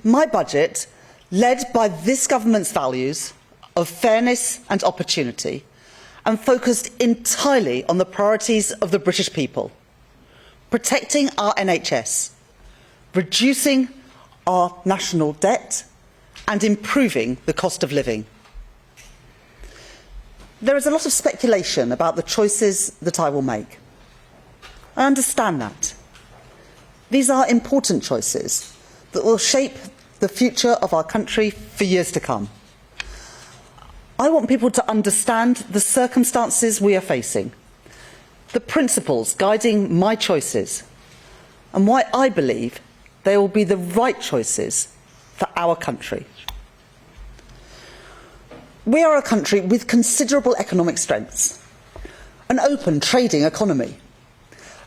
My budget, led by this government's values of fairness and opportunity, and focused entirely on the priorities of the British people: protecting our NHS, reducing our national debt, and improving the cost of living. There is a lot of speculation about the choices that I will make. I understand that. These are important choices that will shape the future of our country for years to come. I want people to understand the circumstances we are facing, the principles guiding my choices, and why I believe they will be the right choices for our country. We are a country with considerable economic strengths, an open trading economy,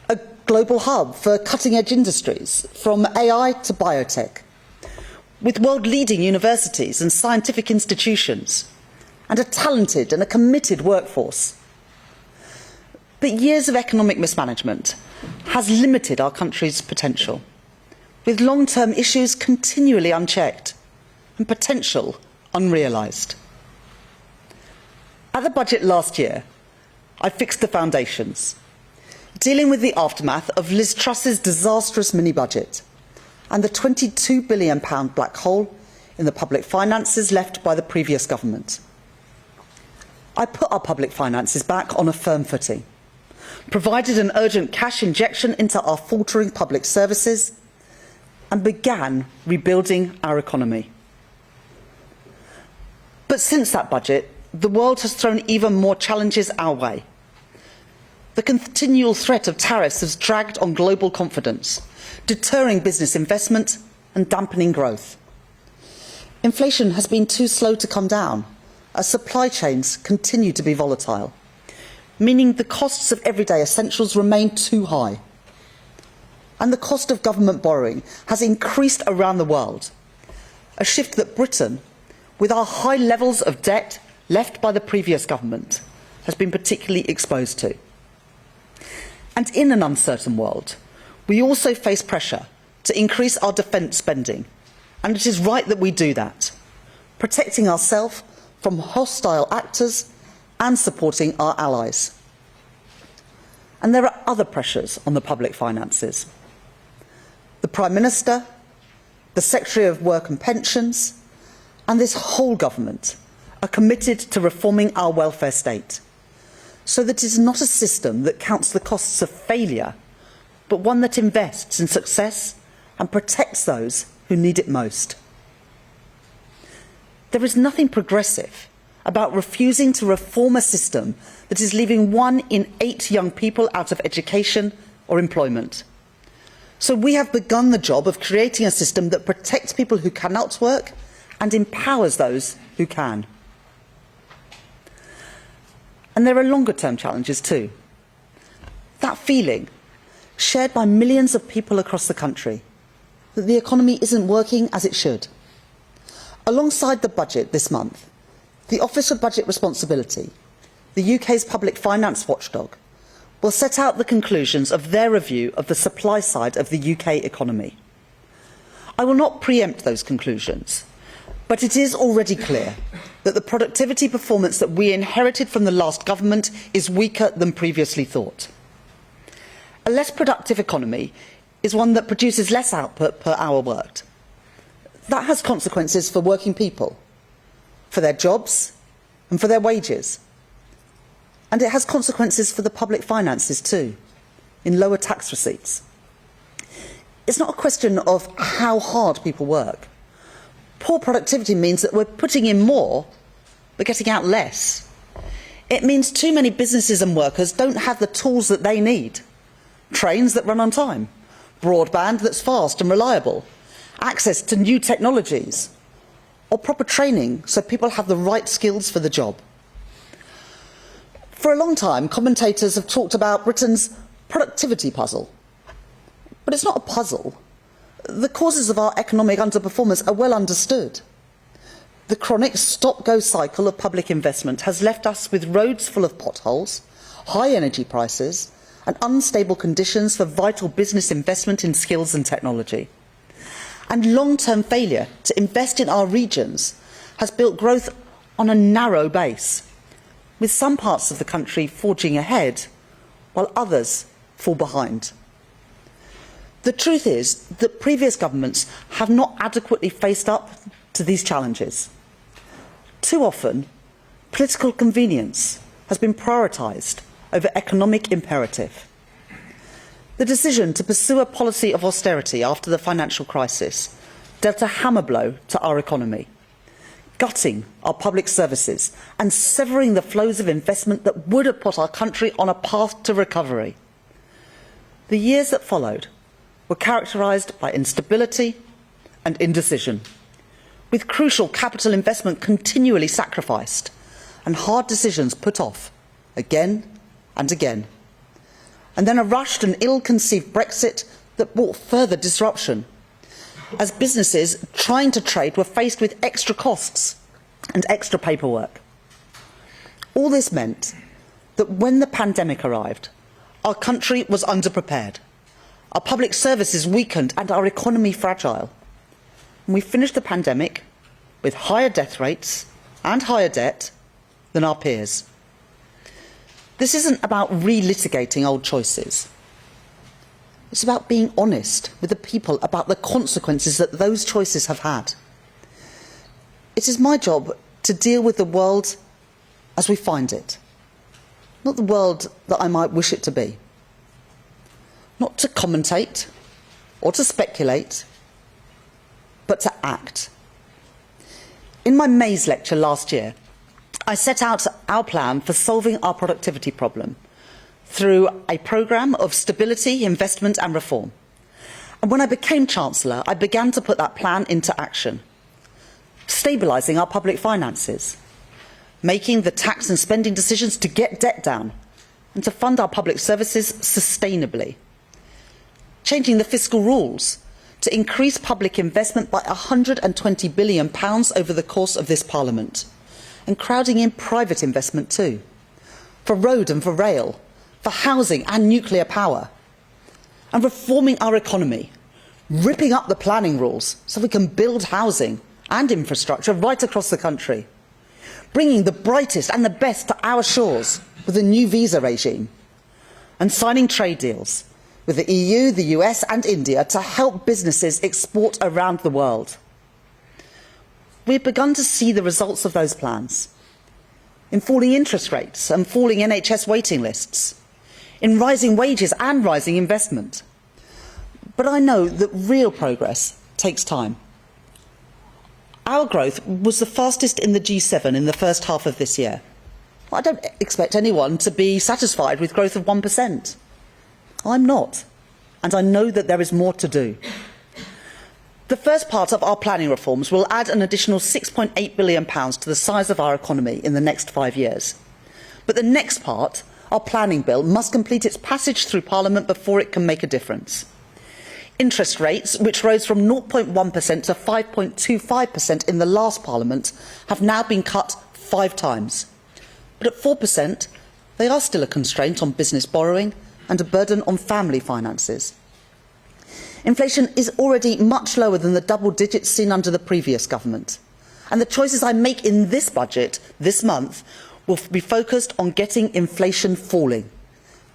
a global hub for cutting-edge industries, from AI to biotech, with world-leading universities and scientific institutions, and a talented and a committed workforce. But years of economic mismanagement has limited our country's potential, with long-term issues continually unchecked and potential unrealised. At the budget last year, I fixed the foundations, dealing with the aftermath of Liz Truss's disastrous mini-budget and the £22 billion black hole in the public finances left by the previous government. I put our public finances back on a firm footing, provided an urgent cash injection into our faltering public services, and began rebuilding our economy. But since that budget, the world has thrown even more challenges our way. The continual threat of tariffs has dragged on global confidence, deterring business investment and dampening growth. Inflation has been too slow to come down, as supply chains continue to be volatile, meaning the costs of everyday essentials remain too high. And the cost of government borrowing has increased around the world, a shift that Britain, with our high levels of debt left by the previous government, has been particularly exposed to. And in an uncertain world, we also face pressure to increase our defence spending, and it is right that we do that, protecting ourselves from hostile actors and supporting our allies. And there are other pressures on the public finances. The Prime Minister, the Secretary of Work and Pensions, and this whole government are committed to reforming our welfare state, so that it is not a system that counts the costs of failure, but one that invests in success and protects those who need it most. There is nothing progressive about refusing to reform a system that is leaving 1 in 8 young people out of education or employment. So we have begun the job of creating a system that protects people who cannot work and empowers those who can. And there are longer-term challenges too. That feeling, shared by millions of people across the country, that the economy isn't working as it should. Alongside the budget this month, the Office of Budget Responsibility, the UK's public finance watchdog, will set out the conclusions of their review of the supply side of the UK economy. I will not preempt those conclusions, but it is already clear that the productivity performance that we inherited from the last government is weaker than previously thought. A less productive economy is one that produces less output per hour worked. That has consequences for working people, for their jobs and for their wages. And it has consequences for the public finances too, in lower tax receipts. It's not a question of how hard people work. Poor productivity means that we're putting in more, but getting out less. It means too many businesses and workers don't have the tools that they need. Trains that run on time, broadband that's fast and reliable, access to new technologies, or proper training so people have the right skills for the job. For a long time, commentators have talked about Britain's productivity puzzle. But it's not a puzzle. The causes of our economic underperformance are well understood. The chronic stop-go cycle of public investment has left us with roads full of potholes, high energy prices, and unstable conditions for vital business investment in skills and technology. and long-term failure to invest in our regions has built growth on a narrow base, with some parts of the country forging ahead while others fall behind. The truth is that previous governments have not adequately faced up to these challenges. Too often, political convenience has been prioritised over economic imperative. The decision to pursue a policy of austerity after the financial crisis dealt a hammer blow to our economy, gutting our public services and severing the flows of investment that would have put our country on a path to recovery. The years that followed were characterised by instability and indecision, with crucial capital investment continually sacrificed and hard decisions put off again and again. And then a rushed and ill-conceived Brexit that brought further disruption, as businesses trying to trade were faced with extra costs and extra paperwork. All this meant that when the pandemic arrived, our country was underprepared, our public services weakened and our economy fragile. And we finished the pandemic with higher death rates and higher debt than our peers. This isn't about relitigating old choices. It's about being honest with the people about the consequences that those choices have had. It is my job to deal with the world as we find it, not the world that I might wish it to be. Not to commentate or to speculate, but to act. In my May's lecture last year, I set out our plan for solving our productivity problem through a programme of stability, investment and reform. And when I became Chancellor, I began to put that plan into action, stabilising our public finances, making the tax and spending decisions to get debt down and to fund our public services sustainably, changing the fiscal rules to increase public investment by £120 billion over the course of this Parliament, and crowding in private investment too, for road and for rail, for housing and nuclear power, and reforming our economy, ripping up the planning rules so we can build housing and infrastructure right across the country, bringing the brightest and the best to our shores with a new visa regime, and signing trade deals with the EU, the US and India to help businesses export around the world. We've begun to see the results of those plans in falling interest rates and falling NHS waiting lists, in rising wages and rising investment. But I know that real progress takes time. Our growth was the fastest in the G7 in the first half of this year. I don't expect anyone to be satisfied with growth of 1%. I'm not, and I know that there is more to do. The first part of our planning reforms will add an additional £6.8 billion to the size of our economy in the next 5 years. But the next part, our planning bill, must complete its passage through Parliament before it can make a difference. Interest rates, which rose from 0.1% to 5.25% in the last Parliament, have now been cut 5 times. But at 4%, they are still a constraint on business borrowing and a burden on family finances. Inflation is already much lower than the double digits seen under the previous government. And the choices I make in this budget this month will be focused on getting inflation falling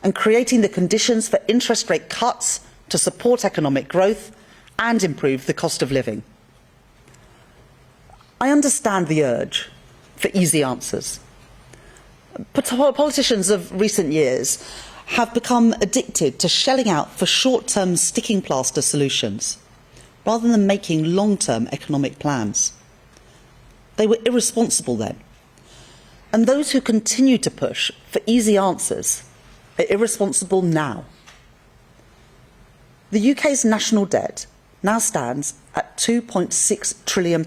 and creating the conditions for interest rate cuts to support economic growth and improve the cost of living. I understand the urge for easy answers. Politicians of recent years have become addicted to shelling out for short-term sticking plaster solutions rather than making long-term economic plans. They were irresponsible then. And those who continue to push for easy answers are irresponsible now. The UK's national debt now stands at £2.6 trillion,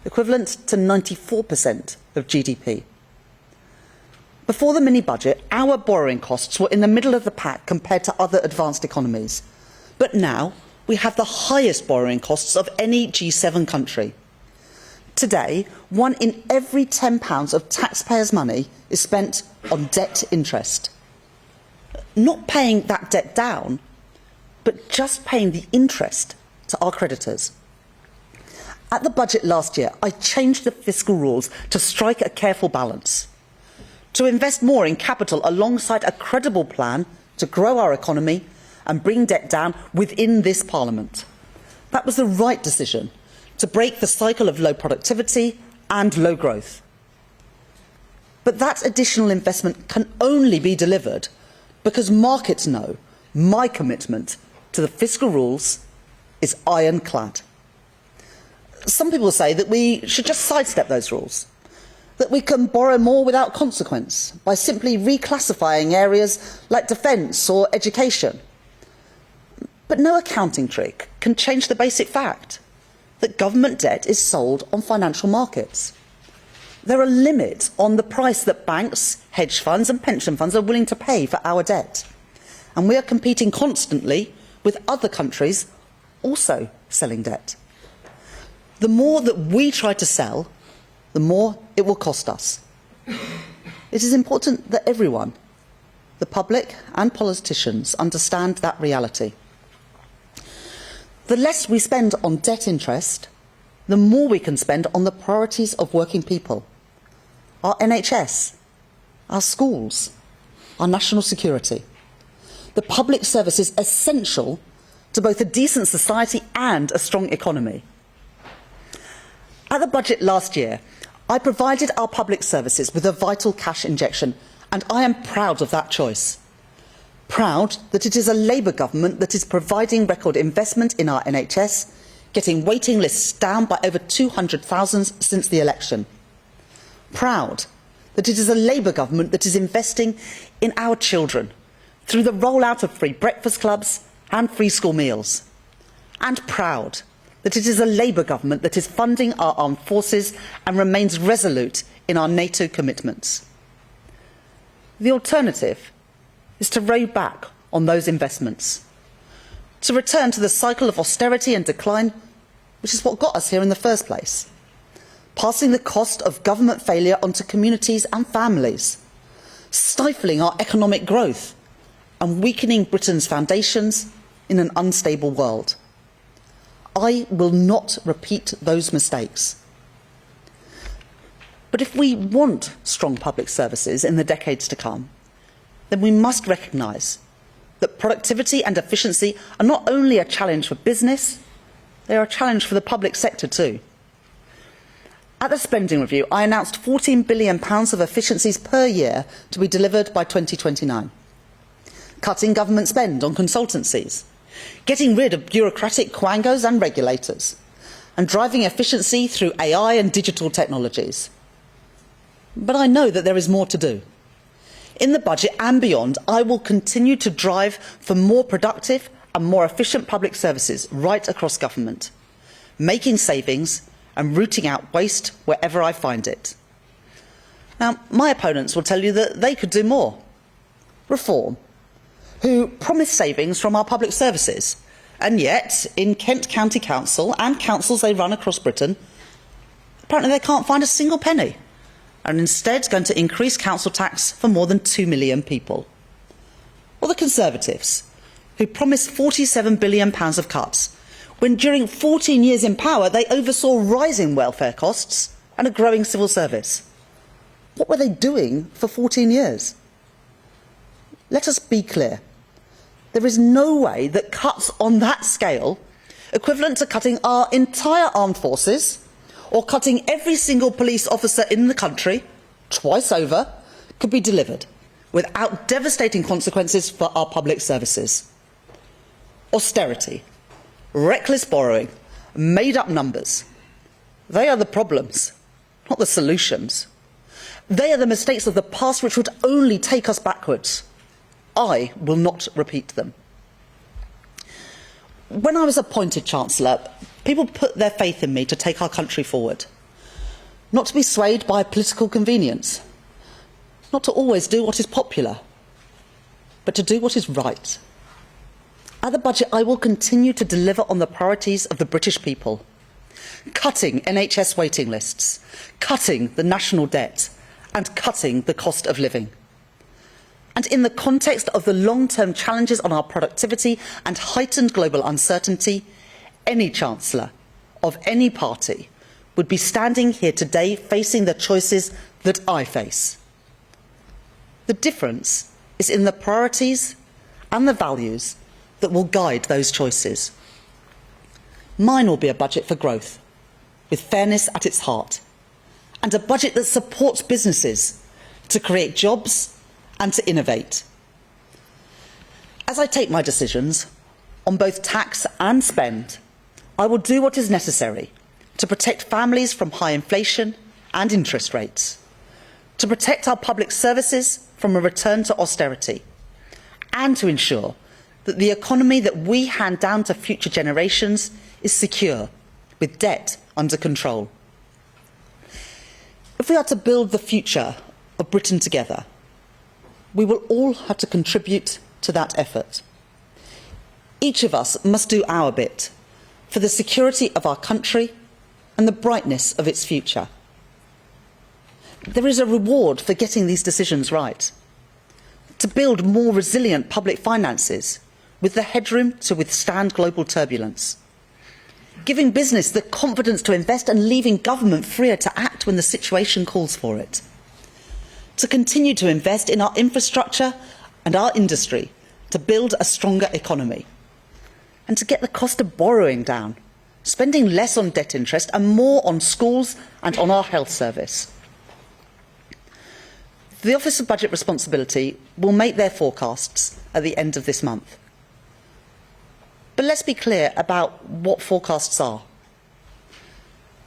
equivalent to 94% of GDP. Before the mini-budget, our borrowing costs were in the middle of the pack compared to other advanced economies. But now we have the highest borrowing costs of any G7 country. Today, 1 in every £10 of taxpayers' money is spent on debt interest. Not paying that debt down, but just paying the interest to our creditors. At the budget last year, I changed the fiscal rules to strike a careful balance, to invest more in capital alongside a credible plan to grow our economy and bring debt down within this Parliament. That was the right decision to break the cycle of low productivity and low growth. But that additional investment can only be delivered because markets know my commitment to the fiscal rules is ironclad. Some people say that we should just sidestep those rules, that we can borrow more without consequence by simply reclassifying areas like defence or education. But no accounting trick can change the basic fact that government debt is sold on financial markets. There are limits on the price that banks, hedge funds and pension funds are willing to pay for our debt. And we are competing constantly with other countries also selling debt. The more that we try to sell, the more it will cost us. It is important that everyone, the public and politicians, understand that reality. The less we spend on debt interest, the more we can spend on the priorities of working people. Our NHS, our schools, our national security. The public service is essential to both a decent society and a strong economy. At the budget last year, I provided our public services with a vital cash injection, and I am proud of that choice. Proud that it is a Labour government that is providing record investment in our NHS, getting waiting lists down by over 200,000 since the election. Proud that it is a Labour government that is investing in our children through the rollout of free breakfast clubs and free school meals. And proud that it is a Labour government that is funding our armed forces and remains resolute in our NATO commitments. The alternative is to row back on those investments, to return to the cycle of austerity and decline, which is what got us here in the first place, passing the cost of government failure onto communities and families, stifling our economic growth and weakening Britain's foundations in an unstable world. I will not repeat those mistakes. But if we want strong public services in the decades to come, then we must recognise that productivity and efficiency are not only a challenge for business, they are a challenge for the public sector too. At the spending review, I announced £14 billion of efficiencies per year to be delivered by 2029. Cutting government spend on consultancies, getting rid of bureaucratic quangos and regulators, and driving efficiency through AI and digital technologies. But I know that there is more to do. In the budget and beyond, I will continue to drive for more productive and more efficient public services right across government, making savings and rooting out waste wherever I find it. Now, my opponents will tell you that they could do more. Reform, who promise savings from our public services, and yet, in Kent County Council and councils they run across Britain, apparently they can't find a single penny, and instead going to increase council tax for more than 2 million people. Or the Conservatives, who promised £47 billion of cuts, when during 14 years in power they oversaw rising welfare costs and a growing civil service. What were they doing for 14 years? Let us be clear. There is no way that cuts on that scale, equivalent to cutting our entire armed forces, or cutting every single police officer in the country, twice over, could be delivered without devastating consequences for our public services. Austerity, reckless borrowing, made-up numbers. They are the problems, not the solutions. They are the mistakes of the past which would only take us backwards. I will not repeat them. When I was appointed Chancellor, people put their faith in me to take our country forward, not to be swayed by political convenience, not to always do what is popular, but to do what is right. At the budget, I will continue to deliver on the priorities of the British people, cutting NHS waiting lists, cutting the national debt, and cutting the cost of living. And in the context of the long-term challenges on our productivity and heightened global uncertainty, any Chancellor of any party would be standing here today facing the choices that I face. The difference is in the priorities and the values that will guide those choices. Mine will be a budget for growth, with fairness at its heart, and a budget that supports businesses to create jobs and to innovate. As I take my decisions on both tax and spend, I will do what is necessary to protect families from high inflation and interest rates, to protect our public services from a return to austerity, and to ensure that the economy that we hand down to future generations is secure, with debt under control. If we are to build the future of Britain together, we will all have to contribute to that effort. Each of us must do our bit for the security of our country and the brightness of its future. There is a reward for getting these decisions right. To build more resilient public finances with the headroom to withstand global turbulence. Giving business the confidence to invest and leaving government freer to act when the situation calls for it. To continue to invest in our infrastructure and our industry to build a stronger economy. And to get the cost of borrowing down, spending less on debt interest and more on schools and on our health service. The Office of Budget Responsibility will make their forecasts at the end of this month. But let's be clear about what forecasts are.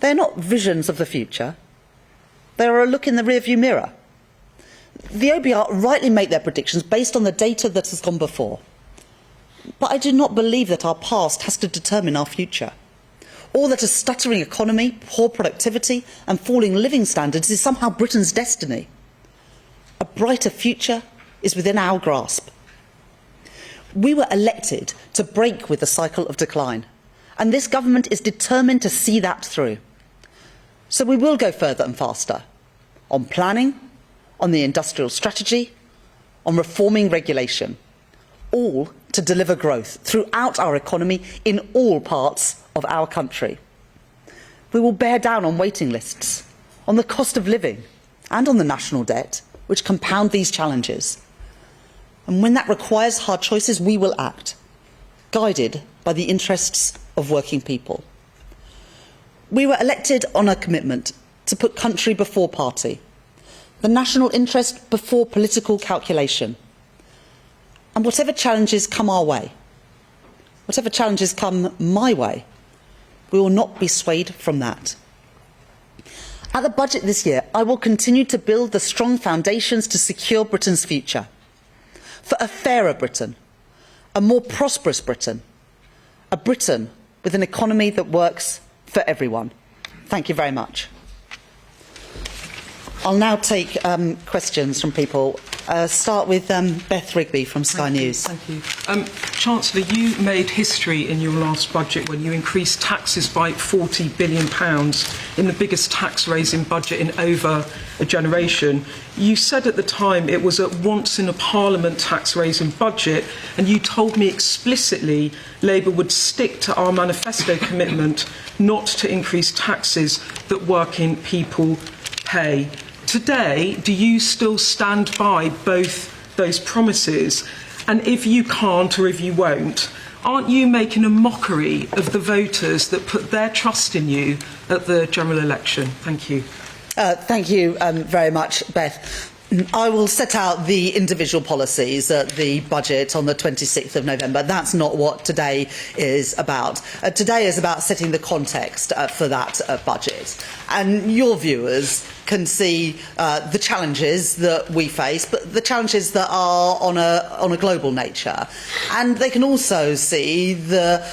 They're not visions of the future. They are a look in the rearview mirror. The OBR rightly make their predictions based on the data that has gone before. But I do not believe that our past has to determine our future, or that a stuttering economy, poor productivity and falling living standards is somehow Britain's destiny. A brighter future is within our grasp. We were elected to break with the cycle of decline, and this government is determined to see that through. So we will go further and faster on planning, on the industrial strategy, on reforming regulation, all to deliver growth throughout our economy in all parts of our country. We will bear down on waiting lists, on the cost of living and on the national debt, which compound these challenges. And when that requires hard choices, we will act, guided by the interests of working people. We were elected on a commitment to put country before party, the national interest before political calculation. And whatever challenges come our way, whatever challenges come my way, we will not be swayed from that. At the budget this year, I will continue to build the strong foundations to secure Britain's future, for a fairer Britain, a more prosperous Britain, a Britain with an economy that works for everyone. Thank you very much. I'll now take questions from people. Start with Beth Rigby from Sky News. Thank you. Chancellor, you made history in your last budget when you increased taxes by £40 billion in the biggest tax-raising budget in over a generation. You said at the time it was a once-in-a-parliament tax-raising budget, and you told me explicitly Labour would stick to our manifesto commitment not to increase taxes that working people pay. Today, do you still stand by both those promises? And if you can't or if you won't, aren't you making a mockery of the voters that put their trust in you at the general election? Thank you. Thank you very much, Beth. I will set out the individual policies at the budget on the 26th of November. That's not what today is about. Today is about setting the context for that budget. And your viewers can see the challenges that we face, but the challenges that are on a global nature. And they can also see the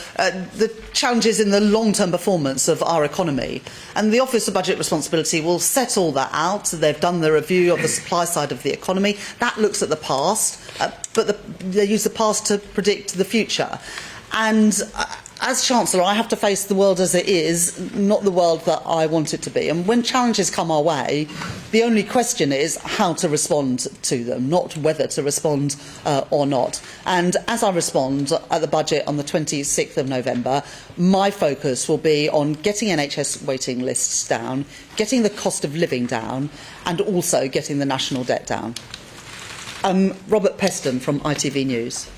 challenges in the long-term performance of our economy. And the Office of Budget Responsibility will set all that out. They've done the review of the supply side of the economy. That looks at the past, but they use the past to predict the future. And As Chancellor, I have to face the world as it is, not the world that I want it to be. And when challenges come our way, the only question is how to respond to them, not whether to respond or not. And as I respond at the budget on the 26th of November, my focus will be on getting NHS waiting lists down, getting the cost of living down, and also getting the national debt down. Robert Peston from ITV News.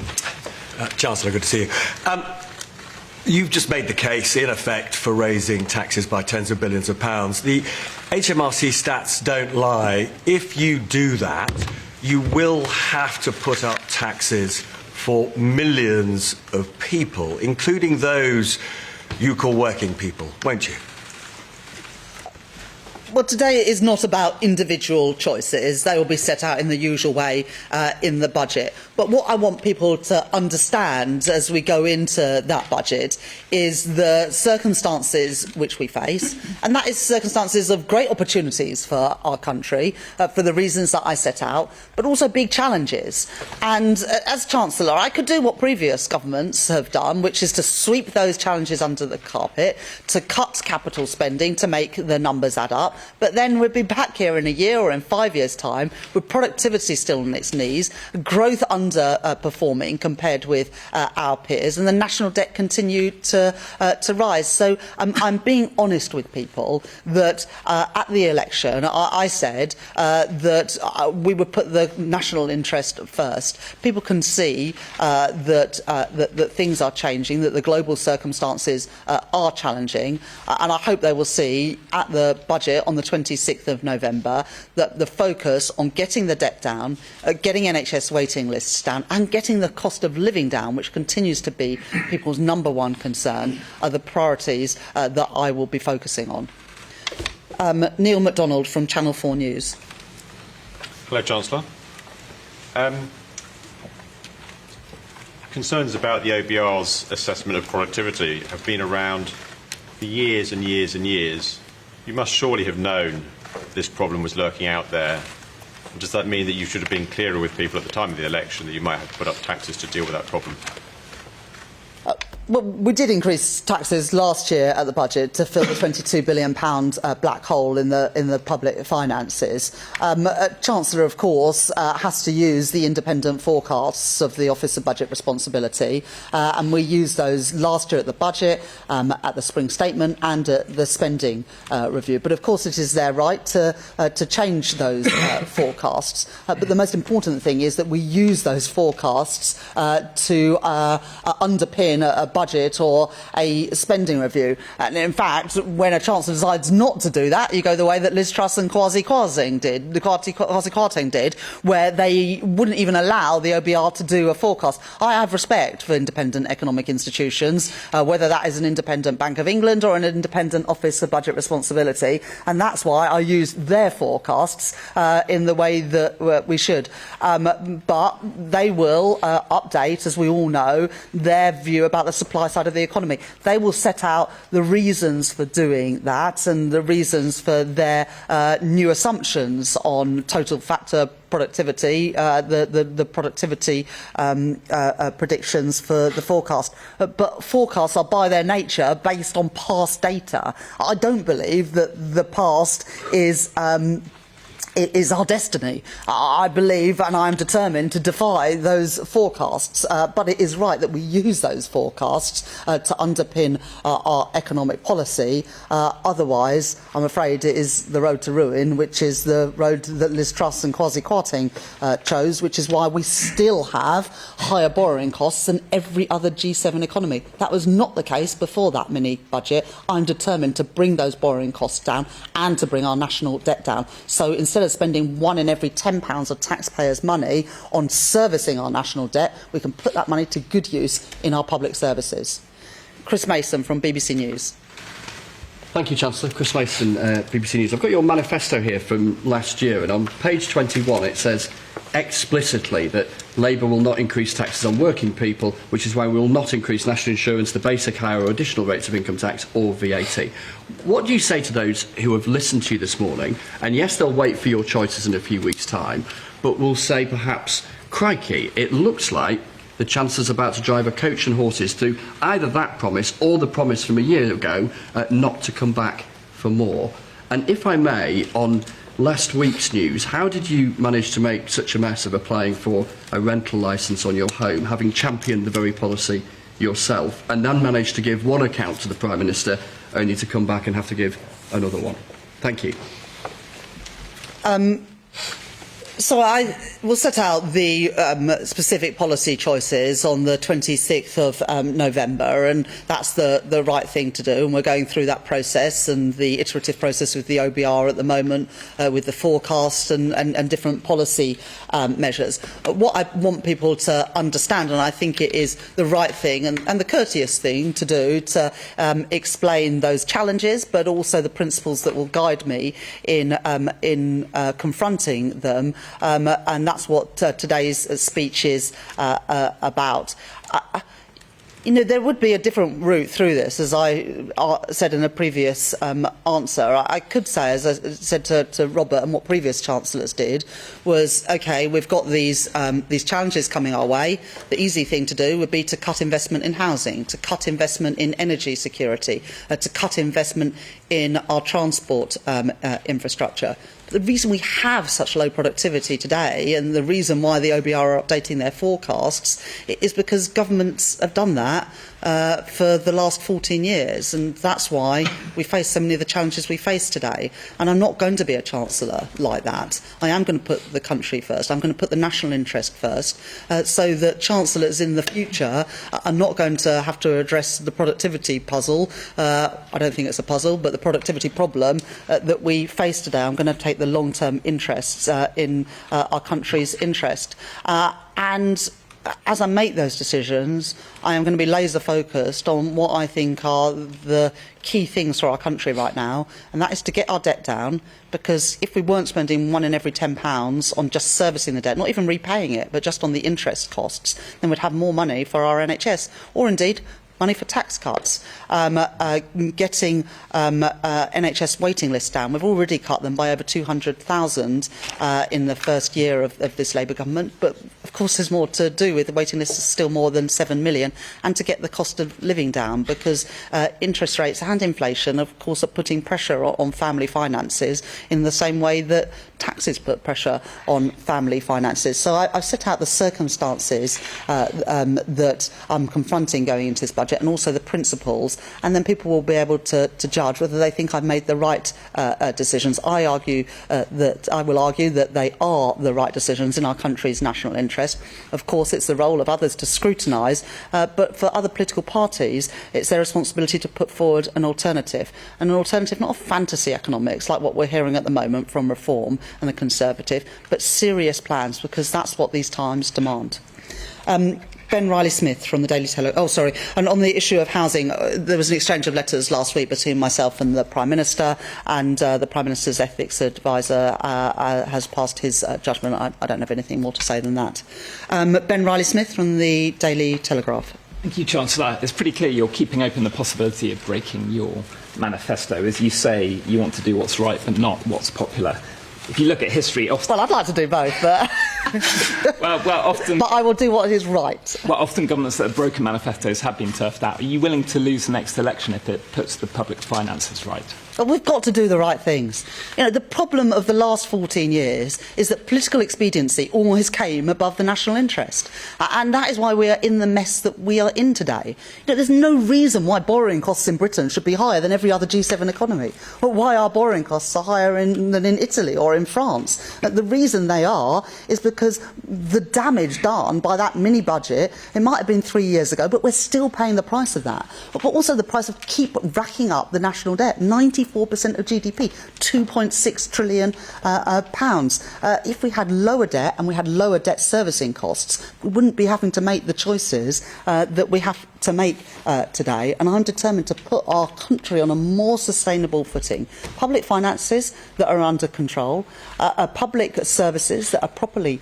Chancellor, good to see you. You've just made the case, in effect, for raising taxes by tens of billions of pounds. The HMRC stats don't lie. If you do that, you will have to put up taxes for millions of people, including those you call working people, won't you? Well, today is not about individual choices. They will be set out in the usual way in the budget. But what I want people to understand as we go into that budget is the circumstances which we face, and that is circumstances of great opportunities for our country, for the reasons that I set out, but also big challenges. And as Chancellor, I could do what previous governments have done, which is to sweep those challenges under the carpet, to cut capital spending, to make the numbers add up. But then we'd be back here in a year or in 5 years' time with productivity still on its knees, growth underperforming compared with our peers, and the national debt continue to rise. So I'm being honest with people that at the election I said that we would put the national interest first. People can see that things are changing, that the global circumstances are challenging, and I hope they will see at the budget on the 26th of November that the focus on getting the debt down, getting NHS waiting lists down, and getting the cost of living down, which continues to be people's number one concern, are the priorities that I will be focusing on. Neil MacDonald from Channel 4 News. Hello, Chancellor. Concerns about the OBR's assessment of productivity have been around for years and years and years. You must surely have known this problem was lurking out there. Does that mean that you should have been clearer with people at the time of the election that you might have to put up taxes to deal with that problem? Well, we did increase taxes last year at the budget to fill the £22 billion black hole in the public finances. Chancellor, of course, has to use the independent forecasts of the Office of Budget Responsibility, and we used those last year at the budget, at the spring statement, and at the spending review. But of course, it is their right to change those forecasts. But the most important thing is that we use those forecasts to underpin a budget or a spending review. And in fact, when a Chancellor decides not to do that, you go the way that Liz Truss and Kwasi Kwarteng did, where they wouldn't even allow the OBR to do a forecast. I have respect for independent economic institutions, whether that is an independent Bank of England or an independent Office of Budget Responsibility, and that's why I use their forecasts in the way that we should. But they will update, as we all know, their view about the supply side of the economy. They will set out the reasons for doing that and the reasons for their new assumptions on total factor productivity, the productivity predictions for the forecast. But forecasts are by their nature based on past data. I don't believe that the past is our destiny. I believe and I am determined to defy those forecasts, but it is right that we use those forecasts to underpin our economic policy. Otherwise, I'm afraid it is the road to ruin, which is the road that Liz Truss and Kwasi Kwarteng chose, which is why we still have higher borrowing costs than every other G7 economy. That was not the case before that mini-budget. I'm determined to bring those borrowing costs down and to bring our national debt down. So instead of spending £1 in every £10 of taxpayers' money on servicing our national debt, we can put that money to good use in our public services. Chris Mason from BBC News. Thank you, Chancellor. Chris Mason, BBC News. I've got your manifesto here from last year, and on page 21 it says explicitly that Labour will not increase taxes on working people, which is why we will not increase national insurance, the basic hire or additional rates of income tax or VAT. What do you say to those who have listened to you this morning, and yes, they'll wait for your choices in a few weeks' time, but will say perhaps, crikey, it looks like the Chancellor's about to drive a coach and horses through either that promise or the promise from a year ago not to come back for more. And if I may, on last week's news, how did you manage to make such a mess of applying for a rental licence on your home, having championed the very policy yourself, and then managed to give one account to the Prime Minister, only to come back and have to give another one? Thank you. So I will set out the specific policy choices on the 26th of November, and that's the right thing to do. And we're going through that process and the iterative process with the OBR at the moment, with the forecast and different policy measures. What I want people to understand, and I think it is the right thing and the courteous thing to do, to explain those challenges, but also the principles that will guide me in confronting them. And that's what today's speech is about. There would be a different route through this, as I said in a previous answer. I could say, as I said to Robert, and what previous chancellors did, was, OK, we've got these challenges coming our way. The easy thing to do would be to cut investment in housing, to cut investment in energy security, to cut investment in our transport infrastructure. The reason we have such low productivity today, and the reason why the OBR are updating their forecasts, is because governments have done that for the last 14 years, and that's why we face so many of the challenges we face today. And I'm not going to be a chancellor like that. I am going to put the country first. I'm going to put the national interest first, so that chancellors in the future are not going to have to address the productivity puzzle. I don't think it's a puzzle, but the productivity problem that we face today. I'm going to take the long-term interests in our country's interest. And as I make those decisions, I am going to be laser focused on what I think are the key things for our country right now, and that is to get our debt down, because if we weren't spending £1 in every £10 on just servicing the debt, not even repaying it, but just on the interest costs, then we'd have more money for our NHS, or indeed money for tax cuts, getting NHS waiting lists down. We've already cut them by over 200,000 in the first year of this Labour government, but of course there's more to do. With the waiting list is still more than 7 million, and to get the cost of living down, because interest rates and inflation, of course, are putting pressure on family finances in the same way that taxes put pressure on family finances. So I've set out the circumstances that I'm confronting going into this budget, and also the principles, and then people will be able to judge whether they think I've made the right decisions. I will argue that they are the right decisions in our country's national interest. Of course, it's the role of others to scrutinise, but for other political parties, it's their responsibility to put forward an alternative not of fantasy economics like what we're hearing at the moment from Reform and the Conservative, but serious plans, because that's what these times demand. Ben Riley-Smith from the Daily Telegraph. Oh, sorry. And on the issue of housing, there was an exchange of letters last week between myself and the Prime Minister, and the Prime Minister's ethics advisor has passed his judgment. I don't have anything more to say than that. Ben Riley-Smith from the Daily Telegraph. Thank you, Chancellor. It's pretty clear you're keeping open the possibility of breaking your manifesto. As you say, you want to do what's right but not what's popular. If you look at history, often... Well, I'd like to do both, but... often... But I will do what is right. Well, often governments that have broken manifestos have been turfed out. Are you willing to lose the next election if it puts the public finances right? But we've got to do the right things. The problem of the last 14 years is that political expediency always came above the national interest. And that is why we are in the mess that we are in today. There's no reason why borrowing costs in Britain should be higher than every other G7 economy, or why our borrowing costs are higher than in Italy or in France. The reason they are is because the damage done by that mini-budget, it might have been 3 years ago, but we're still paying the price of that. But also the price of keep racking up the national debt. 94% of GDP, £2.6 trillion. If we had lower debt and we had lower debt servicing costs, we wouldn't be having to make the choices that we have to make today, and I'm determined to put our country on a more sustainable footing. Public finances that are under control, public services that are properly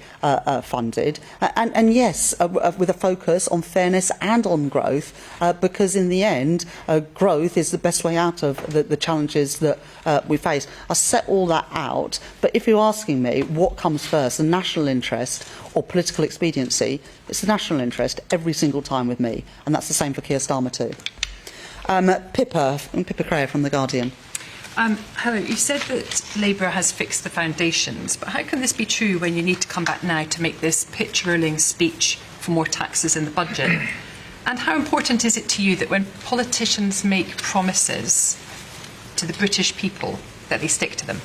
funded, and yes, with a focus on fairness and on growth, because in the end, growth is the best way out of the challenges that we face. I set all that out, but if you're asking me what comes first, the national interest or political expediency, it's the national interest every single time with me, and that's the same for Keir Starmer too. Pippa Crayer from The Guardian. Hello, you said that Labour has fixed the foundations, but how can this be true when you need to come back now to make this pitch-rolling speech for more taxes in the budget? And how important is it to you that when politicians make promises to the British people that they stick to them?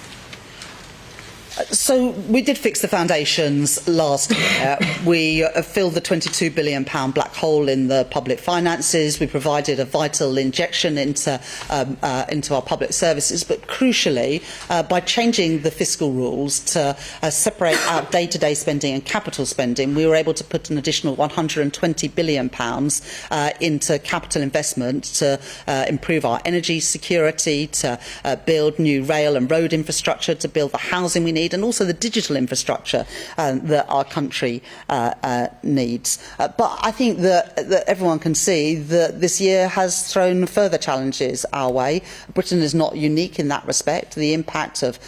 So we did fix the foundations last year. We filled the £22 billion black hole in the public finances. We provided a vital injection into our public services. But crucially, by changing the fiscal rules to separate out day-to-day spending and capital spending, we were able to put an additional £120 billion into capital investment to improve our energy security, to build new rail and road infrastructure, to build the housing we need, and also the digital infrastructure that our country needs. But I think that everyone can see that this year has thrown further challenges our way. Britain is not unique in that respect. The impact of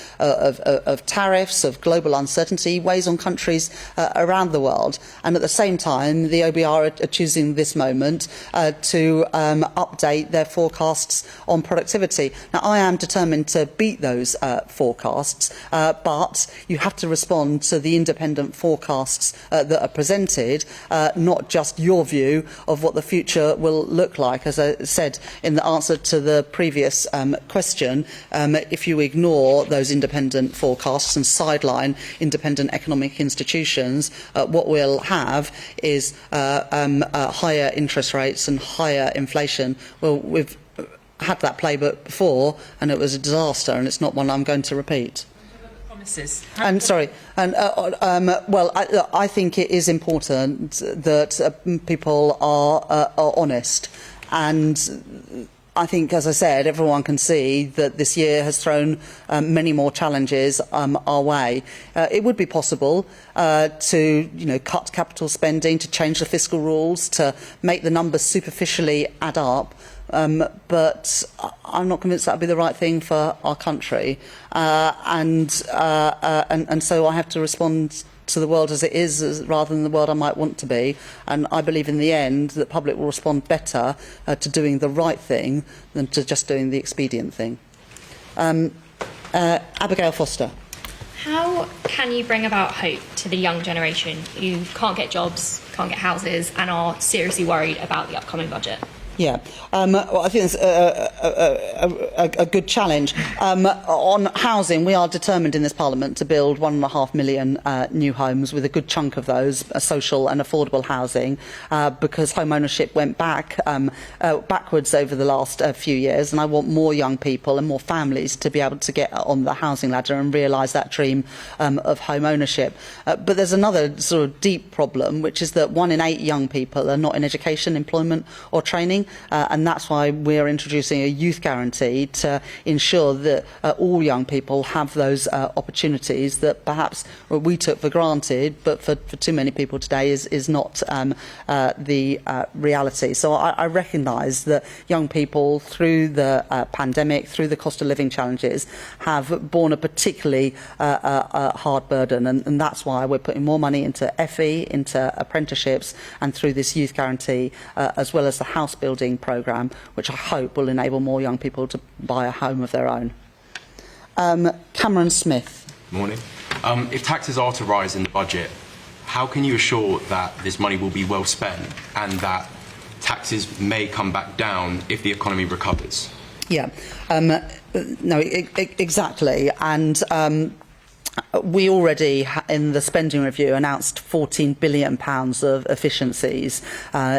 tariffs, of global uncertainty, weighs on countries around the world. And at the same time, the OBR are choosing this moment to update their forecasts on productivity. Now, I am determined to beat those forecasts, but you have to respond to the independent forecasts that are presented, not just your view of what the future will look like. As I said in the answer to the previous question, if you ignore those independent forecasts and sideline independent economic institutions, what we'll have is higher interest rates and higher inflation. Well, we've had that playbook before, and it was a disaster, and it's not one I'm going to repeat. I think it is important that people are honest, and I think, as I said, everyone can see that this year has thrown many more challenges our way. It would be possible to cut capital spending, to change the fiscal rules, to make the numbers superficially add up. But I'm not convinced that would be the right thing for our country, and so I have to respond to the world as it is, rather than the world I might want to be. And I believe in the end that the public will respond better to doing the right thing than to just doing the expedient thing. Abigail Foster. How can you bring about hope to the young generation who can't get jobs, can't get houses, and are seriously worried about the upcoming budget? Yeah, well, I think it's a good challenge. On housing, we are determined in this Parliament to build 1.5 million new homes, with a good chunk of those social and affordable housing, because home ownership went backwards over the last few years, and I want more young people and more families to be able to get on the housing ladder and realise that dream of home ownership. But there's another sort of deep problem, which is that 1 in 8 young people are not in education, employment or training. And that's why we're introducing a youth guarantee to ensure that all young people have those opportunities that perhaps we took for granted, but for too many people today is not the reality. So I recognise that young people, through the pandemic, through the cost of living challenges, have borne a particularly hard burden, and that's why we're putting more money into FE, into apprenticeships, and through this youth guarantee, as well as the house building programme, which I hope will enable more young people to buy a home of their own. Cameron Smith. Morning. If taxes are to rise in the budget, how can you assure that this money will be well spent and that taxes may come back down if the economy recovers? Yeah, no, exactly. And We already, in the spending review, announced £14 billion of efficiencies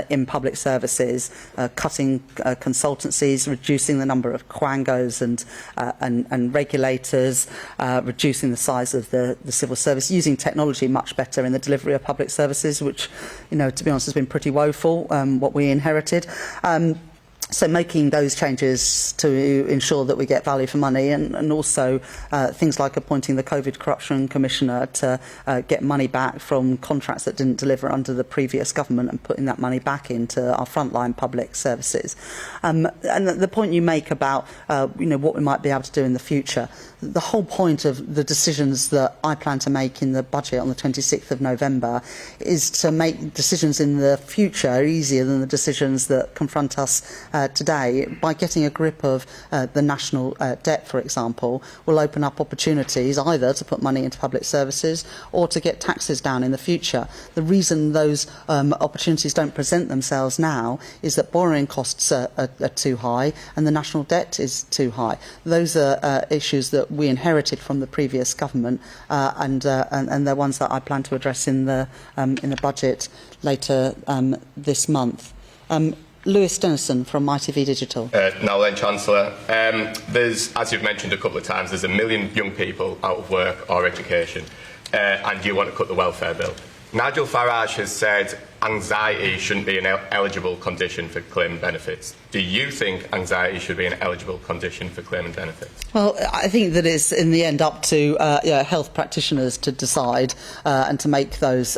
in public services, cutting consultancies, reducing the number of quangos and regulators, reducing the size of the civil service, using technology much better in the delivery of public services, which, to be honest, has been pretty woeful, what we inherited. So making those changes to ensure that we get value for money, and also things like appointing the COVID Corruption Commissioner to get money back from contracts that didn't deliver under the previous government and putting that money back into our frontline public services. And the point you make about what we might be able to do in the future, the whole point of the decisions that I plan to make in the budget on the 26th of November is to make decisions in the future easier than the decisions that confront us today. By getting a grip of the national debt, for example, will open up opportunities either to put money into public services or to get taxes down in the future. The reason those opportunities don't present themselves now is that borrowing costs are too high and the national debt is too high. Those are issues that we inherited from the previous government, and they're ones that I plan to address in the budget later this month. Lewis Dennison from ITV Digital. Now then, Chancellor, there's, as you've mentioned a couple of times, there's 1 million young people out of work or education, and you want to cut the welfare bill. Nigel Farage has said anxiety shouldn't be an eligible condition for claiming benefits. Do you think anxiety should be an eligible condition for claiming benefits? Well, I think that it's in the end up to health practitioners to decide and to make those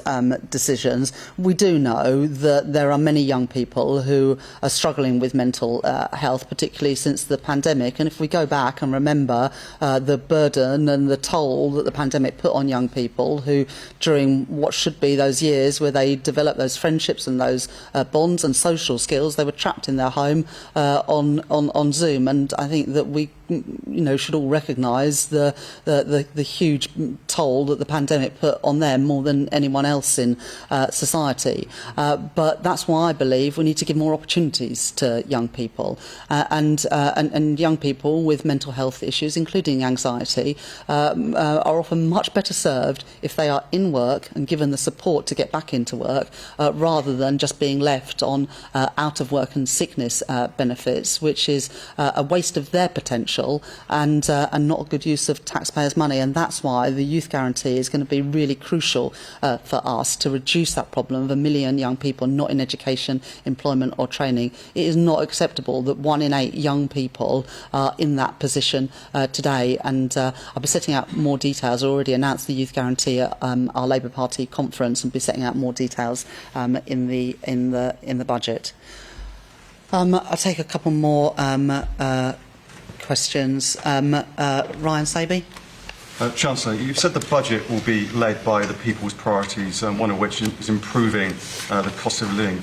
decisions. We do know that there are many young people who are struggling with mental health, particularly since the pandemic. And if we go back and remember the burden and the toll that the pandemic put on young people who, during what should be those years where they develop those friendships and those bonds and social skills, they were trapped in their home on Zoom. And I think that we should all recognise the huge toll that the pandemic put on them more than anyone else in society. But that's why I believe we need to give more opportunities to young people, and young people with mental health issues, including anxiety, are often much better served if they are in work and given the support to get back into work, rather than just being left on out of work and sickness benefits, which is a waste of their potential and not a good use of taxpayers' money. And that's why the youth guarantee is going to be really crucial for us to reduce that problem of 1 million young people not in education, employment or training. It is not acceptable that 1 in 8 young people are in that position today. And I'll be setting out more details. I already announced the youth guarantee at our Labour Party conference, and be setting out more details in the budget. I'll take a couple more questions. Ryan Saby. Chancellor, you've said the budget will be led by the people's priorities, one of which is improving the cost of living.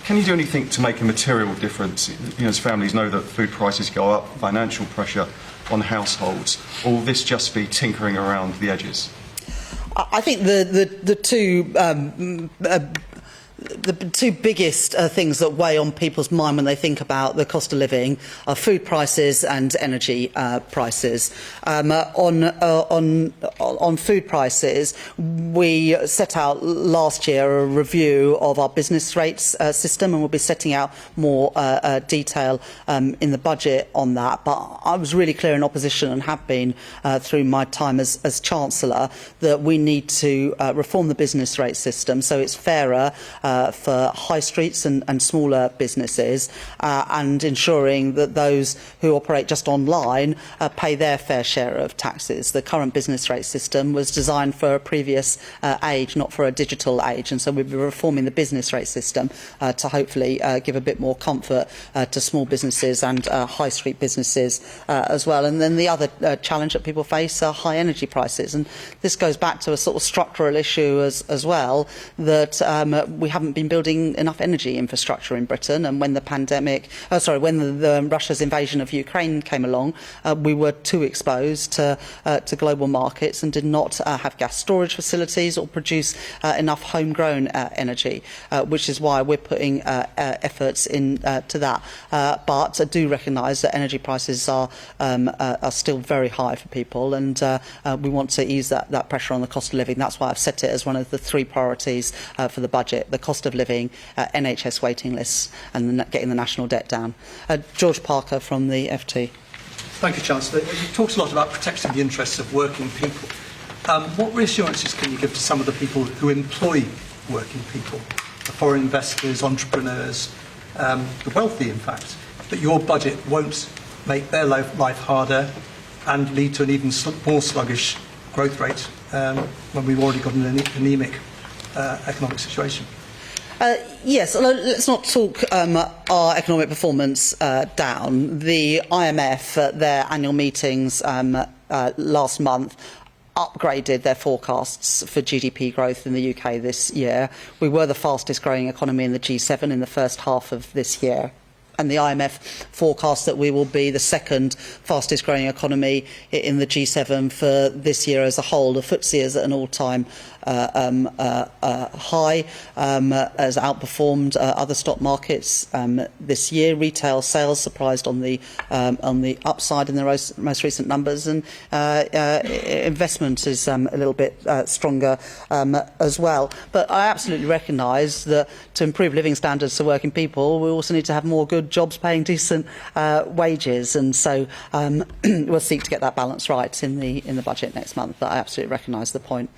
Can you do anything to make a material difference? As families know that food prices go up, financial pressure on households, or will this just be tinkering around the edges? I think the two biggest things that weigh on people's mind when they think about the cost of living are food prices and energy prices. On food prices, we set out last year a review of our business rates system, and we'll be setting out more detail in the budget on that. But I was really clear in opposition, and have been through my time as Chancellor, that we need to reform the business rate system so it's fairer for high streets and smaller businesses, and ensuring that those who operate just online pay their fair share of taxes. The current business rate system was designed for a previous age, not for a digital age, and so we'll be reforming the business rate system to hopefully give a bit more comfort to small businesses and high street businesses as well. And then the other challenge that people face are high energy prices, and this goes back to a sort of structural issue as well, that we haven't haven't been building enough energy infrastructure in Britain, and when the Russia's invasion of Ukraine came along, we were too exposed to global markets and did not have gas storage facilities or produce enough homegrown energy, which is why we're putting efforts into that. But I do recognise that energy prices are still very high for people, and we want to ease that pressure on the cost of living. That's why I've set it as one of the 3 priorities for the budget: the cost of living, NHS waiting lists, and getting the national debt down. George Parker from the FT. Thank you, Chancellor. You talked a lot about protecting the interests of working people. What reassurances can you give to some of the people who employ working people, the foreign investors, entrepreneurs, the wealthy, in fact, that your budget won't make their life harder and lead to an even more sluggish growth rate when we've already got an anemic economic situation? Yes, let's not talk our economic performance down. The IMF at their annual meetings last month upgraded their forecasts for GDP growth in the UK this year. We were the fastest growing economy in the G7 in the first half of this year. And the IMF forecasts that we will be the second fastest growing economy in the G7 for this year as a whole. The FTSE is at an all-time high, has outperformed other stock markets this year. Retail sales surprised on the upside in the most recent numbers, and investment is a little bit stronger as well. But I absolutely recognise that to improve living standards for working people, we also need to have more good jobs paying decent wages, and so we'll seek to get that balance right in the budget next month. But I absolutely recognise the point.